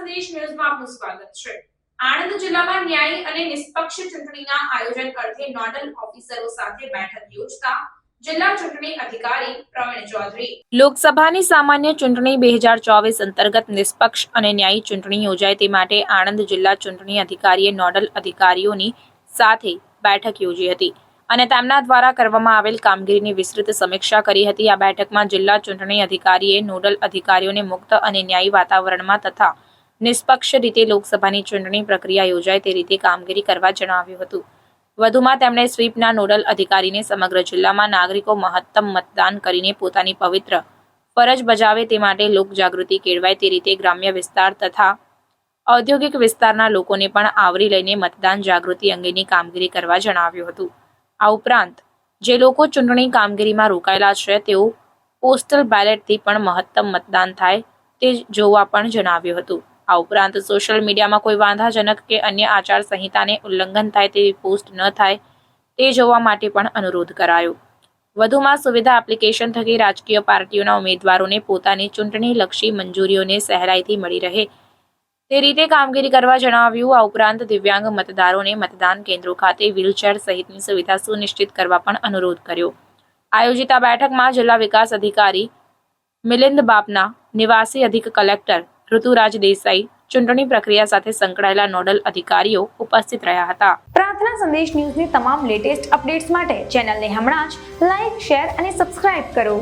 સંદેશ ન્યૂઝમાં આપનું સ્વાગત છે। આણંદ જિલ્લામાં ન્યાયી અને નિષ્પક્ષ ચૂંટણીના આયોજન અર્થે નોડલ ઓફિસરો સાથે બેઠક યોજતા જિલ્લા ચૂંટણી અધિકારી પ્રવીણ ચૌધરી લોકસભાની સામાન્ય ચૂંટણી 2024 અંતર્ગત નિષ્પક્ષ અને ન્યાયી ચૂંટણી યોજાય તે માટે આણંદ જિલ્લા ચૂંટણી અધિકારીએ નોડલ અધિકારીઓની સાથે બેઠક યોજી હતી અને તેમના દ્વારા કરવામાં આવેલ કામગીરીની વિસ્તૃત સમીક્ષા કરી હતી। આ બેઠકમાં જિલ્લા ચૂંટણી અધિકારીએ નોડલ અધિકારીઓને મુક્ત અને ન્યાયી વાતાવરણમાં તથા નિષ્પક્ષ રીતે લોકસભાની ચૂંટણી પ્રક્રિયા યોજાય તે રીતે કામગીરી કરવા જણાવ્યું હતું। વધુમાં તેમણે સ્વીપના નોડલ અધિકારીને સમગ્ર જિલ્લામાં નાગરિકો મહત્તમ મતદાન કરીને પોતાની પવિત્ર ફરજ બજાવે તે માટે લોકજાગૃતિ કેળવાય તે રીતે ગ્રામ્ય વિસ્તાર તથા ઔદ્યોગિક વિસ્તારના લોકોને પણ આવરી લઈને મતદાન જાગૃતિ અંગેની કામગીરી કરવા જણાવ્યું હતું। આ ઉપરાંત જે લોકો ચૂંટણી કામગીરીમાં રોકાયેલા છે તેઓ પોસ્ટલ બેલેટથી પણ મહત્તમ મતદાન થાય તે જોવા પણ જણાવ્યું હતું। આ ઉપરાંત સોશિયલ મીડિયામાં કોઈ વાંધાજનક કે અન્ય આચાર સંહિતાને ઉલ્લંઘન થાય તેવી પોસ્ટ ન થાય તે જોવા માટે પણ અનુરોધ કરાયો। વધુમાં સુવિધા એપ્લિકેશન થકી રાજકીય પાર્ટીઓના ઉમેદવારોને પોતાની ચૂંટણીલક્ષી મંજૂરીઓને સહેલાઈથી મળી રહે તે રીતે કામગીરી કરવા જણાવ્યું। આ ઉપરાંત દિવ્યાંગ મતદારોને મતદાન કેન્દ્રો ખાતે વ્હીલચેર સહિતની સુવિધા સુનિશ્ચિત કરવા પણ અનુરોધ કર્યો। આયોજિત આ બેઠકમાં જિલ્લા વિકાસ અધિકારી મિલિંદ બાપના, નિવાસી અધિક કલેક્ટર ઋતુરાજ દેસાઈ, ચૂંટણી પ્રક્રિયા સાથે સંકળાયેલા નોડલ અધિકારીઓ ઉપસ્થિત રહ્યા હતા। પ્રાર્થના સંદેશ ન્યૂઝની તમામ લેટેસ્ટ અપડેટ્સ માટે ચેનલને હમણાં જ લાઈક, શેર અને સબસ્ક્રાઇબ કરો।